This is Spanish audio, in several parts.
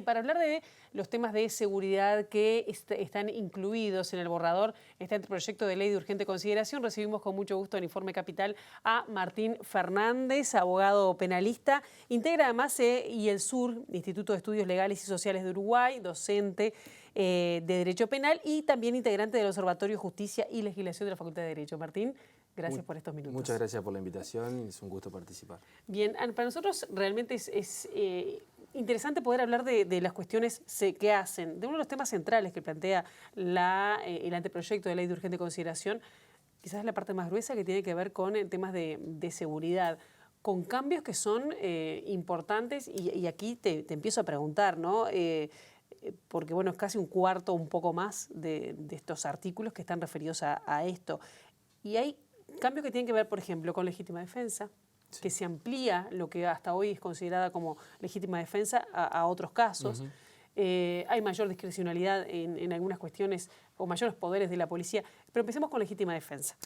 Para hablar de los temas de seguridad que están incluidos en el borrador, este proyecto de ley de urgente consideración, recibimos con mucho gusto en Informe Capital a Martín Fernández, abogado penalista, integra además IELSUR, Instituto de Estudios Legales y Sociales de Uruguay, docente de Derecho Penal y también integrante del Observatorio Justicia y Legislación de la Facultad de Derecho. Martín, gracias por estos minutos. Muchas gracias por la invitación y es un gusto participar. Bien, para nosotros realmente es interesante poder hablar de las cuestiones que hacen, de uno de los temas centrales que plantea el anteproyecto de ley de urgente consideración, quizás la parte más gruesa que tiene que ver con temas de seguridad, con cambios que son importantes y aquí te empiezo a preguntar, ¿no? Porque bueno, es casi un cuarto, un poco más de estos artículos que están referidos a esto. Y hay cambios que tienen que ver, por ejemplo, con legítima defensa, sí, que se amplía lo que hasta hoy es considerada como legítima defensa a otros casos. Hay mayor discrecionalidad en algunas cuestiones o mayores poderes de la policía. Pero empecemos con legítima defensa.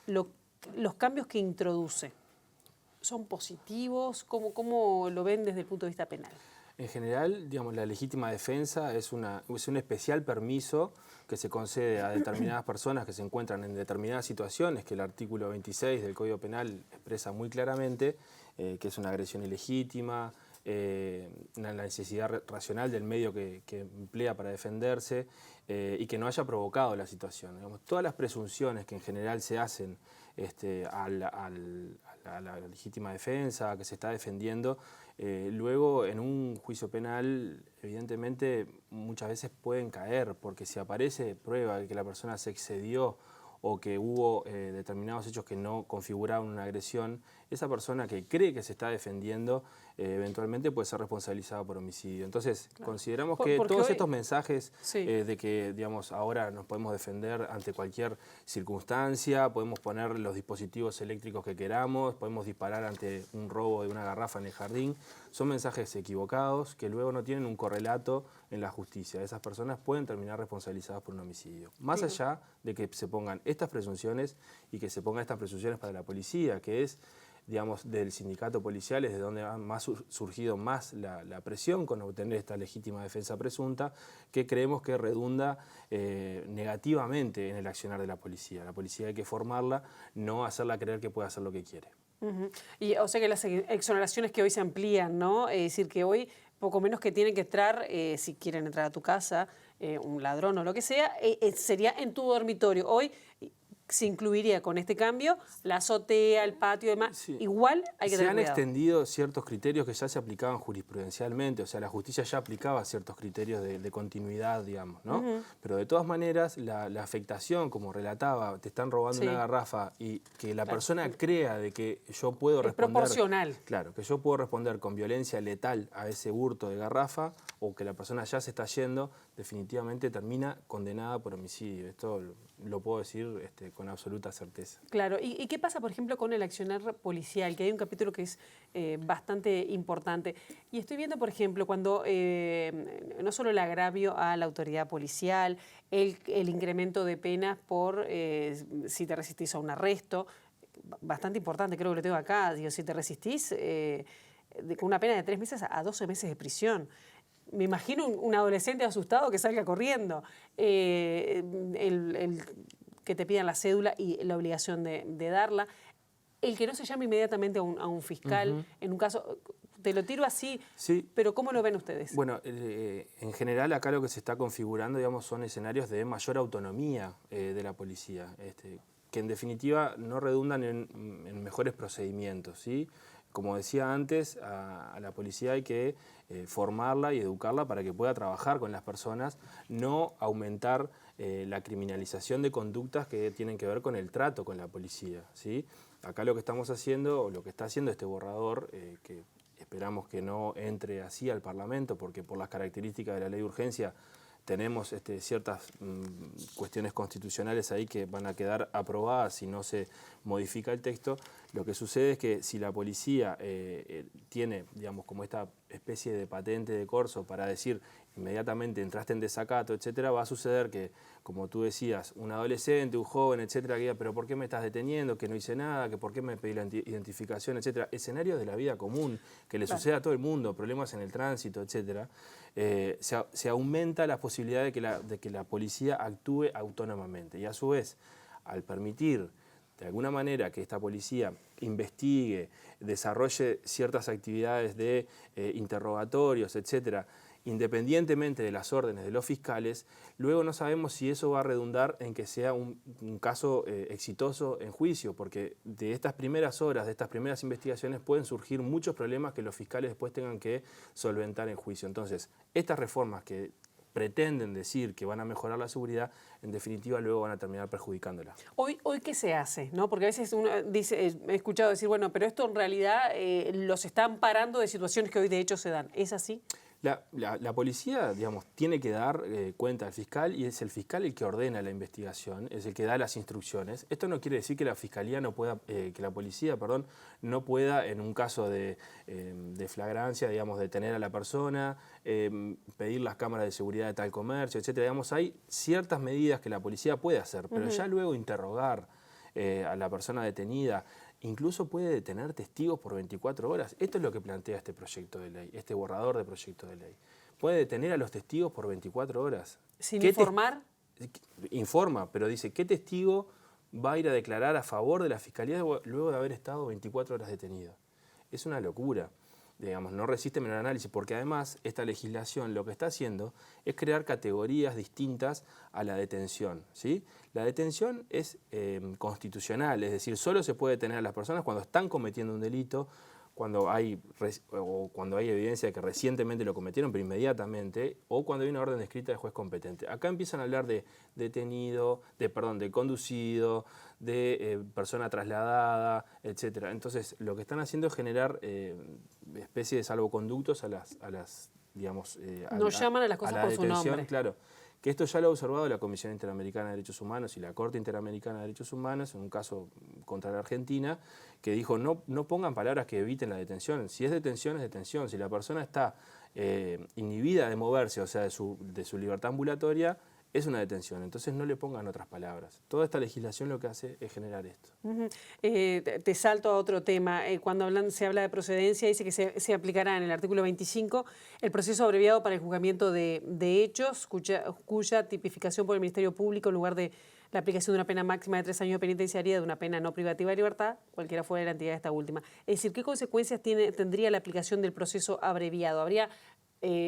Los cambios que introduce, ¿son positivos? ¿Cómo lo ven desde el punto de vista penal? En general, digamos, la legítima defensa es un especial permiso que se concede a determinadas personas que se encuentran en determinadas situaciones, que el artículo 26 del Código Penal expresa muy claramente, que es una agresión ilegítima, la necesidad racional del medio que emplea para defenderse y que no haya provocado la situación. Digamos, todas las presunciones que en general se hacen a la legítima defensa, que se está defendiendo, luego en un juicio penal evidentemente muchas veces pueden caer, porque si aparece prueba de que la persona se excedió o que hubo determinados hechos que no configuraban una agresión, esa persona que cree que se está defendiendo eventualmente puede ser responsabilizada por homicidio. Entonces, claro, consideramos que todos estos mensajes sí, de que, digamos, ahora nos podemos defender ante cualquier circunstancia, podemos poner los dispositivos eléctricos que queramos, podemos disparar ante un robo de una garrafa en el jardín, son mensajes equivocados que luego no tienen un correlato en la justicia. Esas personas pueden terminar responsabilizadas por un homicidio. Más allá de que se pongan estas presunciones y que se pongan estas presunciones para la policía, que es, digamos, del sindicato policial, es de donde ha surgido más la presión con obtener esta legítima defensa presunta, que creemos que redunda negativamente en el accionar de la policía. La policía hay que formarla, no hacerla creer que puede hacer lo que quiere. Y o sea que las exoneraciones que hoy se amplían, ¿no? Es decir, que hoy poco menos que tienen que entrar, si quieren entrar a tu casa, un ladrón o lo que sea, sería en tu dormitorio. Hoy se incluiría con este cambio la azotea, el patio y demás. Sí. Igual hay que tener cuidado. Se han extendido ciertos criterios que ya se aplicaban jurisprudencialmente, o sea, la justicia ya aplicaba ciertos criterios de continuidad, digamos, ¿no? Pero de todas maneras, la afectación, como relataba, te están robando una garrafa y que la persona crea de que yo puedo responder... Es proporcional. Claro, que yo puedo responder con violencia letal a ese hurto de garrafa o que la persona ya se está yendo, definitivamente termina condenada por homicidio. Esto lo puedo decir con absoluta certeza. Claro. ¿Y qué pasa, por ejemplo, con el accionar policial? Que hay un capítulo que es bastante importante. Y estoy viendo, por ejemplo, cuando no solo el agravio a la autoridad policial, el incremento de penas por si te resistís a un arresto, bastante importante, creo que lo tengo acá, digo, si te resistís con una pena de 3 meses a 12 meses de prisión. Me imagino un adolescente asustado que salga corriendo, el que te pidan la cédula y la obligación de darla, el que no se llame inmediatamente a un fiscal, en un caso, te lo tiro así, sí, pero ¿cómo lo ven ustedes? Bueno, en general acá lo que se está configurando, digamos, son escenarios de mayor autonomía de la policía, que en definitiva no redundan en mejores procedimientos, ¿sí? Como decía antes, a la policía hay que formarla y educarla para que pueda trabajar con las personas, no aumentar la criminalización de conductas que tienen que ver con el trato con la policía, ¿sí? Acá lo que estamos haciendo, o lo que está haciendo este borrador, que esperamos que no entre así al Parlamento, porque por las características de la ley de urgencia tenemos ciertas cuestiones constitucionales ahí que van a quedar aprobadas si no se modifica el texto. Lo que sucede es que si la policía tiene, digamos, como esta especie de patente de corso para decir inmediatamente entraste en desacato, etcétera, va a suceder que, como tú decías, un adolescente, un joven, etcétera, que diga, pero ¿por qué me estás deteniendo? Que no hice nada, que ¿por qué me pedí la identificación, etcétera? Escenarios de la vida común, que le sucede a todo el mundo, problemas en el tránsito, etcétera. Se aumenta la posibilidad de que la policía actúe autónomamente. Y a su vez, al permitir de alguna manera que esta policía investigue, desarrolle ciertas actividades de interrogatorios, etcétera, independientemente de las órdenes de los fiscales, luego no sabemos si eso va a redundar en que sea un caso exitoso en juicio, porque de estas primeras horas, de estas primeras investigaciones, pueden surgir muchos problemas que los fiscales después tengan que solventar en juicio. Entonces, estas reformas que pretenden decir que van a mejorar la seguridad, en definitiva luego van a terminar perjudicándola. Hoy ¿qué se hace? ¿No? Porque a veces uno dice, he escuchado decir, bueno, pero esto en realidad los están parando de situaciones que hoy de hecho se dan. ¿Es así? La policía, digamos, tiene que dar cuenta al fiscal y es el fiscal el que ordena la investigación, es el que da las instrucciones. Esto no quiere decir que la fiscalía no pueda, que la policía, perdón, no pueda en un caso de flagrancia, digamos, detener a la persona, pedir las cámaras de seguridad de tal comercio, etcétera. Digamos, hay ciertas medidas que la policía puede hacer, pero ya luego interrogar a la persona detenida. Incluso puede detener testigos por 24 horas. Esto es lo que plantea este proyecto de ley, este borrador de proyecto de ley. Puede detener a los testigos por 24 horas. ¿Sin informar? Informa, pero dice, ¿qué testigo va a ir a declarar a favor de la fiscalía luego de haber estado 24 horas detenido? Es una locura. Digamos, no resiste menor análisis, porque además esta legislación lo que está haciendo es crear categorías distintas a la detención, ¿sí? La detención es constitucional, es decir, solo se puede detener a las personas cuando están cometiendo un delito, cuando hay evidencia de que recientemente lo cometieron, pero inmediatamente, o cuando hay una orden escrita del juez competente. Acá empiezan a hablar de detenido, de conducido, de persona trasladada, etcétera. Entonces, lo que están haciendo es generar especie de salvoconductos a las digamos, no llaman a las cosas por su nombre. Claro. Que esto ya lo ha observado la Comisión Interamericana de Derechos Humanos y la Corte Interamericana de Derechos Humanos en un caso contra la Argentina, que dijo no pongan palabras que eviten la detención. Si es detención, es detención. Si la persona está inhibida de moverse, o sea, de su libertad ambulatoria, es una detención. Entonces no le pongan otras palabras. Toda esta legislación lo que hace es generar esto. Te salto a otro tema. Cuando se habla de procedencia, dice que se aplicará en el artículo 25 el proceso abreviado para el juzgamiento de hechos, cuya tipificación por el Ministerio Público en lugar de la aplicación de una pena máxima de 3 años de penitenciaría de una pena no privativa de libertad, cualquiera fuera la entidad de esta última. Es decir, ¿qué consecuencias tendría la aplicación del proceso abreviado? ¿Habría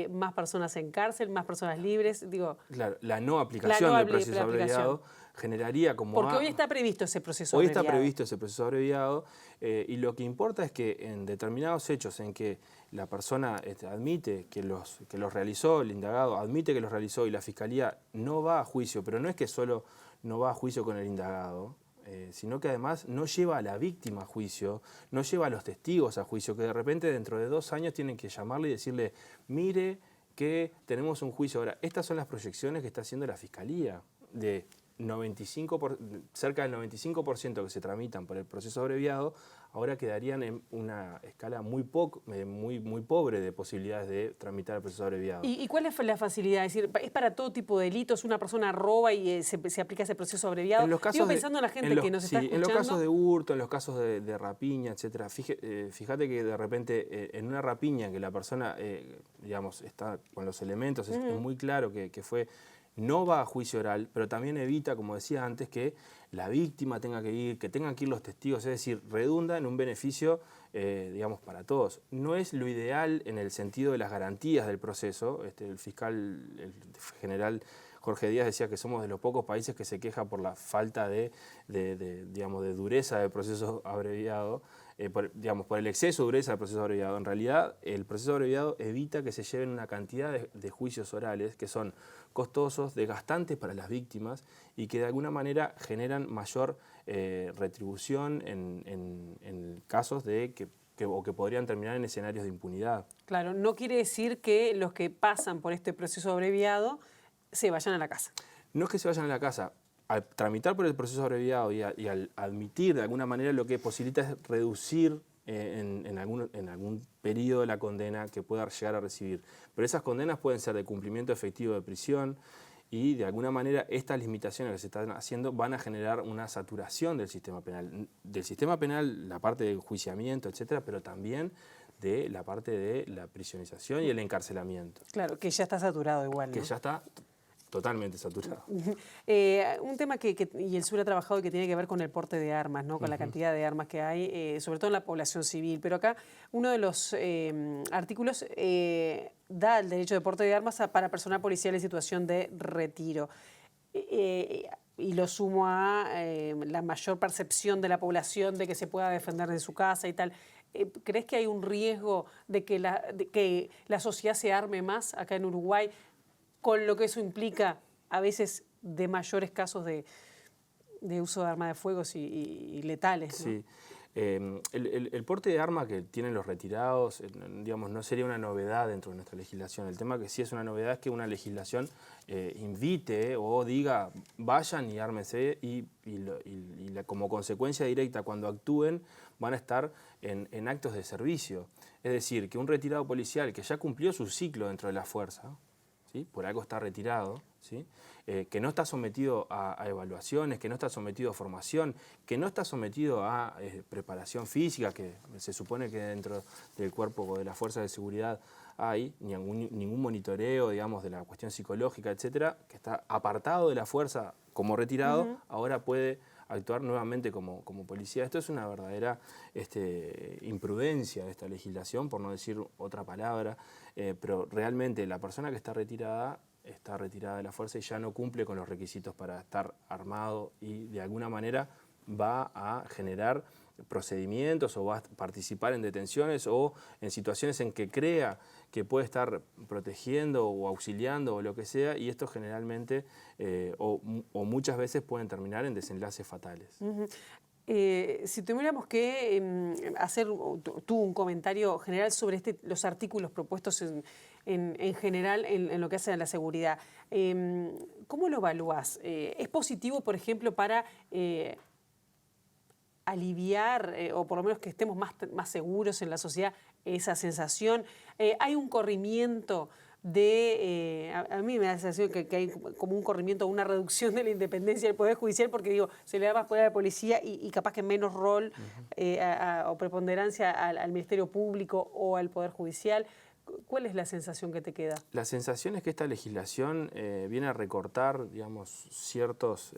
más personas en cárcel, más personas libres? Digo, claro, la no aplicación del proceso abreviado generaría como... Porque hoy está previsto ese proceso abreviado. Hoy está previsto ese proceso abreviado y lo que importa es que en determinados hechos en que la persona admite que los realizó, el indagado admite que los realizó y la Fiscalía no va a juicio, pero no es que solo no va a juicio con el indagado, sino que además no lleva a la víctima a juicio, no lleva a los testigos a juicio, que de repente dentro de 2 años tienen que llamarle y decirle, mire que tenemos un juicio. Ahora, estas son las proyecciones que está haciendo la Fiscalía, de cerca del 95% que se tramitan por el proceso abreviado, ahora quedarían en una escala muy pobre de posibilidades de tramitar el proceso abreviado. ¿Y cuál es la facilidad? Es decir, ¿es para todo tipo de delitos? ¿Una persona roba y se aplica ese proceso abreviado? Digo, pensando en la gente que nos está escuchando. En los casos de hurto, en los casos de rapiña, etcétera. Fíjate que de repente en una rapiña que la persona, digamos, está con los elementos, es muy claro que fue... No va a juicio oral, pero también evita, como decía antes, que la víctima tenga que ir, que tengan que ir los testigos, es decir, redunda en un beneficio, digamos, para todos. No es lo ideal en el sentido de las garantías del proceso. El general Jorge Díaz decía que somos de los pocos países que se queja por la falta de dureza del proceso abreviado, por el exceso de dureza del proceso abreviado. En realidad, el proceso abreviado evita que se lleven una cantidad de juicios orales que son costosos, desgastantes para las víctimas y que de alguna manera generan mayor retribución en casos que podrían terminar en escenarios de impunidad. Claro, no quiere decir que los que pasan por este proceso abreviado se vayan a la casa. No es que se vayan a la casa. al tramitar por el proceso abreviado y al admitir de alguna manera, lo que posibilita es reducir en algún periodo de la condena que pueda llegar a recibir. Pero esas condenas pueden ser de cumplimiento efectivo de prisión, y de alguna manera estas limitaciones que se están haciendo van a generar una saturación del sistema penal. Del sistema penal, la parte del enjuiciamiento, etcétera, pero también de la parte de la prisionización y el encarcelamiento. Claro, que ya está saturado igual, ¿no? Que ya está totalmente saturado. Un tema y el sur ha trabajado y que tiene que ver con el porte de armas, ¿no? Con la cantidad de armas que hay, sobre todo en la población civil. Pero acá uno de los artículos da el derecho de porte de armas para personal policial en situación de retiro. Y lo sumo a la mayor percepción de la población de que se pueda defender en su casa y tal. ¿Crees que hay un riesgo de que la sociedad se arme más acá en Uruguay, con lo que eso implica a veces de mayores casos de uso de armas de fuego y letales, ¿no? Sí. El porte de armas que tienen los retirados, digamos, no sería una novedad dentro de nuestra legislación. El tema que sí es una novedad es que una legislación invite o diga vayan y ármense como consecuencia directa cuando actúen van a estar en actos de servicio. Es decir, que un retirado policial que ya cumplió su ciclo dentro de la fuerza, ¿sí? Por algo está retirado, ¿sí? Que no está sometido a evaluaciones, que no está sometido a formación, que no está sometido a preparación física, que se supone que dentro del cuerpo de las fuerzas de seguridad hay, ningún monitoreo, digamos, de la cuestión psicológica, etcétera, que está apartado de la fuerza como retirado, ahora puede actuar nuevamente como policía. Esto es una verdadera imprudencia de esta legislación, por no decir otra palabra, pero realmente la persona que está retirada de la fuerza y ya no cumple con los requisitos para estar armado y de alguna manera va a generar procedimientos o va a participar en detenciones o en situaciones en que crea que puede estar protegiendo o auxiliando o lo que sea, y esto generalmente o muchas veces pueden terminar en desenlaces fatales. Si tuviéramos que hacer tú un comentario general sobre los artículos propuestos en general en lo que hace a la seguridad, ¿cómo lo evalúas? ¿Es positivo, por ejemplo, para aliviar o por lo menos que estemos más seguros en la sociedad esa sensación? ¿Hay un corrimiento a mí me da la sensación que hay como un corrimiento, una reducción de la independencia del Poder Judicial, porque digo, se le da más poder a la policía y capaz que menos rol o preponderancia al Ministerio Público o al Poder Judicial? ¿Cuál es la sensación que te queda? La sensación es que esta legislación viene a recortar, digamos, ciertos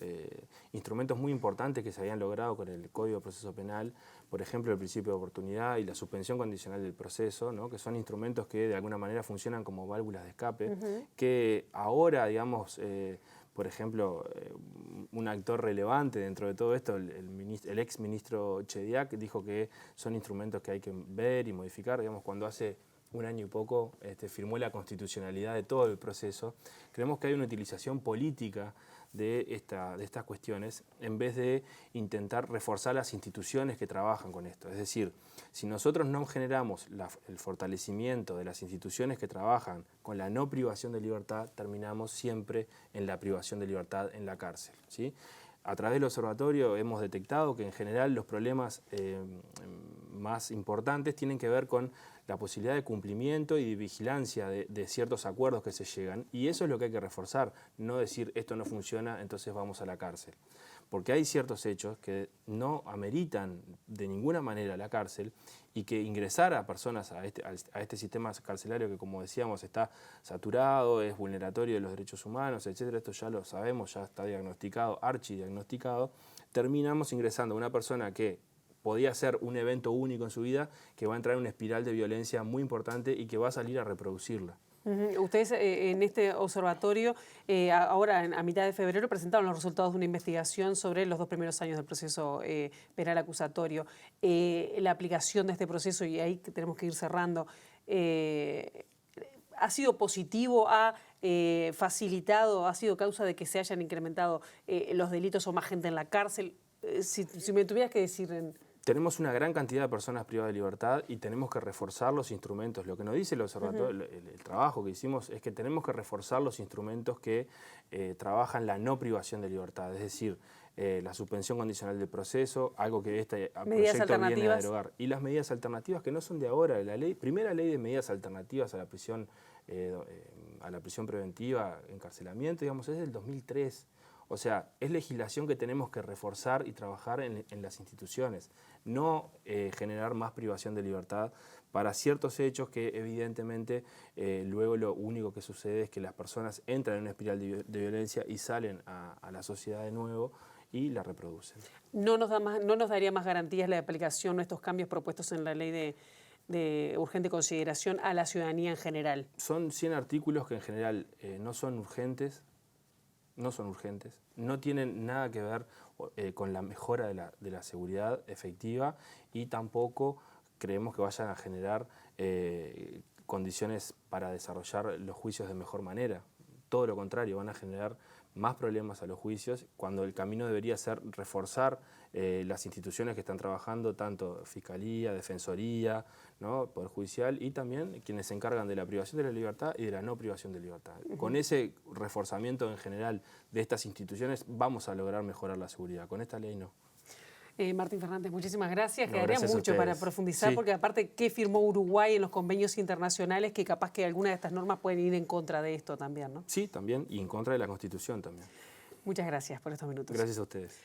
instrumentos muy importantes que se habían logrado con el Código de Proceso Penal, por ejemplo, el principio de oportunidad y la suspensión condicional del proceso, ¿no? Que son instrumentos que de alguna manera funcionan como válvulas de escape, que ahora, digamos, por ejemplo, un actor relevante dentro de todo esto, el ex ministro Chediak, dijo que son instrumentos que hay que ver y modificar, digamos, cuando hace un año y poco firmó la constitucionalidad de todo el proceso. Creemos que hay una utilización política de estas cuestiones en vez de intentar reforzar las instituciones que trabajan con esto. Es decir, si nosotros no generamos el fortalecimiento de las instituciones que trabajan con la no privación de libertad, terminamos siempre en la privación de libertad en la cárcel, ¿sí? A través del observatorio hemos detectado que en general los problemas más importantes tienen que ver con la posibilidad de cumplimiento y de vigilancia de ciertos acuerdos que se llegan, y eso es lo que hay que reforzar, no decir esto no funciona, entonces vamos a la cárcel. Porque hay ciertos hechos que no ameritan de ninguna manera la cárcel y que ingresar a personas a este sistema carcelario que, como decíamos, está saturado, es vulneratorio de los derechos humanos, etcétera, esto ya lo sabemos, ya está diagnosticado, archidiagnosticado, terminamos ingresando a una persona que podía ser un evento único en su vida, que va a entrar en una espiral de violencia muy importante y que va a salir a reproducirla. Ustedes en este observatorio, ahora a mitad de febrero, presentaron los resultados de una investigación sobre los 2 primeros años del proceso penal acusatorio. La aplicación de este proceso, y ahí tenemos que ir cerrando, ¿ha sido positivo? ¿Ha facilitado? ¿Ha sido causa de que se hayan incrementado los delitos o más gente en la cárcel? Si me tuvieras que decir Tenemos una gran cantidad de personas privadas de libertad y tenemos que reforzar los instrumentos. Lo que nos dice el observatorio, el trabajo que hicimos es que tenemos que reforzar los instrumentos que trabajan la no privación de libertad, es decir, la suspensión condicional del proceso, algo que este proyecto viene a derogar. Y las medidas alternativas que no son de ahora, la primera ley de medidas alternativas a la prisión preventiva, encarcelamiento, digamos, es del 2003. O sea, es legislación que tenemos que reforzar y trabajar en las instituciones, no generar más privación de libertad para ciertos hechos que evidentemente luego lo único que sucede es que las personas entran en una espiral de violencia y salen a la sociedad de nuevo y la reproducen. ¿No nos daría más garantías la aplicación de estos cambios propuestos en la ley de urgente consideración a la ciudadanía en general? Son 100 artículos que en general no son urgentes, no tienen nada que ver con la mejora de la seguridad efectiva y tampoco creemos que vayan a generar condiciones para desarrollar los juicios de mejor manera. Todo lo contrario, van a generar más problemas a los juicios cuando el camino debería ser reforzar las instituciones que están trabajando, tanto Fiscalía, Defensoría, ¿no? Poder Judicial y también quienes se encargan de la privación de la libertad y de la no privación de libertad. Con ese reforzamiento en general de estas instituciones vamos a lograr mejorar la seguridad. Con esta ley no. Martín Fernández, muchísimas gracias. No, Quedaría gracias mucho para profundizar, porque aparte, ¿qué firmó Uruguay en los convenios internacionales? Que capaz que algunas de estas normas pueden ir en contra de esto también, ¿no? Sí, también, y en contra de la Constitución también. Muchas gracias por estos minutos. Gracias a ustedes.